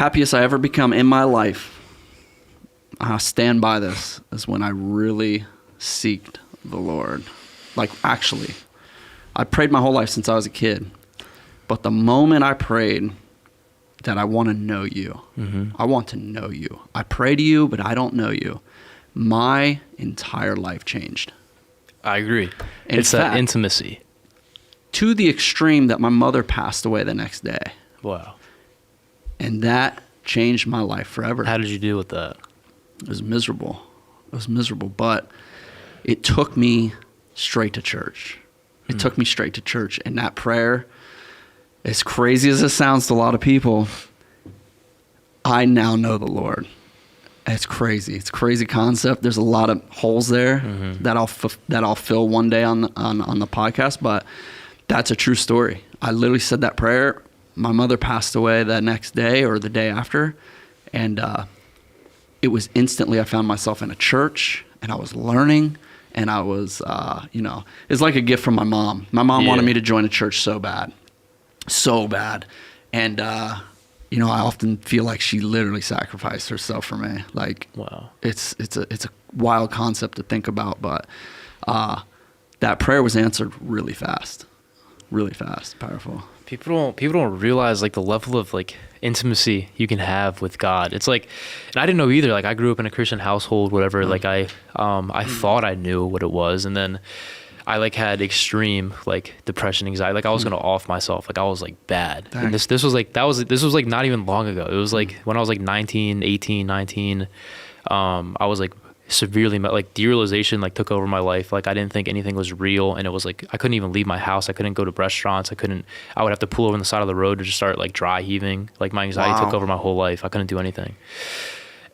happiest I ever become in my life, I stand by this, is when I really seeked the Lord. Like, actually, I prayed my whole life since I was a kid. But the moment I prayed that I want to know you, I want to know you. I pray to you, but I don't know you. My entire life changed. I agree. It's that intimacy. To the extreme that my mother passed away the next day. Wow. And that changed my life forever. How did you deal with that? It was miserable. But it took me straight to church. It took me straight to church. And that prayer, as crazy as it sounds to a lot of people, I now know the Lord. It's crazy. It's a crazy concept. There's a lot of holes there that I'll fill one day on the podcast, but that's a true story. I literally said that prayer. My mother passed away that next day or the day after, and it was instantly I found myself in a church, and I was learning, and I was, it's like a gift from my mom. My mom wanted me to join a church so bad. And, I often feel like she literally sacrificed herself for me. Like, wow, it's a wild concept to think about, but that prayer was answered really fast, powerful. People don't realize like the level of like intimacy you can have with God. It's like, and I didn't know either. Like I grew up in a Christian household, whatever. Like I thought I knew what it was, and then I like had extreme like depression, anxiety. Like I was gonna off myself. Like I was like bad. Dang. And this was like not even long ago. It was like when I was like 19. I was like severely like derealization like took over my life. Like I didn't think anything was real, and it was like I couldn't even leave my house. I couldn't go to restaurants. I would have to pull over on the side of the road to just start like dry heaving. Like my anxiety took over my whole life. I couldn't do anything.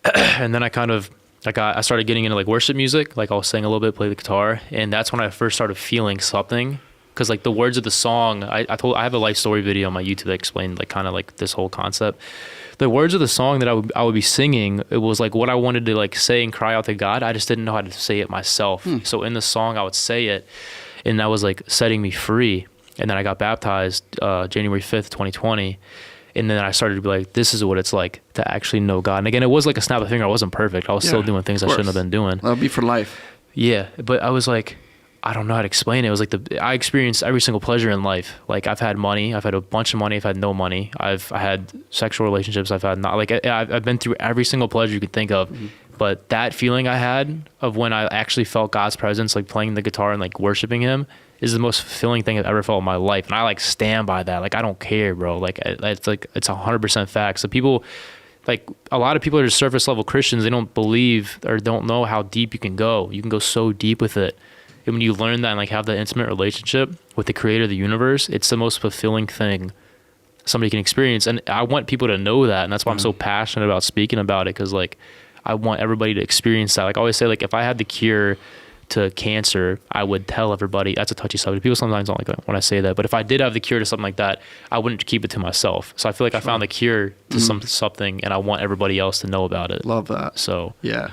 And then I started getting into like worship music. Like I'll sing a little bit, play the guitar, and that's when I first started feeling something. Because like the words of the song, I have a life story video on my YouTube that explained like kind of like this whole concept. The words of the song that I would be singing, it was like what I wanted to like say and cry out to God. I just didn't know how to say it myself. So in the song I would say it, and that was like setting me free. And then I got baptized January 5th, 2020. And then I started to be like, this is what it's like to actually know God. And again, it was like a snap of a finger. I wasn't perfect. I was still doing things I shouldn't have been doing. That'll be for life. Yeah. But I was like, I don't know how to explain it. It was like I experienced every single pleasure in life. Like I've had money. I've had a bunch of money. I've had no money. I had sexual relationships. I've had not, like I've been through every single pleasure you could think of. But that feeling I had of when I actually felt God's presence, like playing the guitar and like worshiping him, is the most fulfilling thing I've ever felt in my life. And I like stand by that. Like, I don't care, bro. Like, it's 100% fact. So people, like a lot of people are just surface level Christians. They don't believe or don't know how deep you can go. You can go so deep with it. And when you learn that and like have that intimate relationship with the creator of the universe, it's the most fulfilling thing somebody can experience. And I want people to know that. And that's why I'm so passionate about speaking about it. Cause like, I want everybody to experience that. Like I always say, like if I had the cure to cancer, I would tell everybody. That's a touchy subject. People sometimes don't like that when I say that. But if I did have the cure to something like that, I wouldn't keep it to myself. So I feel like I found the cure to something, and I want everybody else to know about it. Love that. So yeah,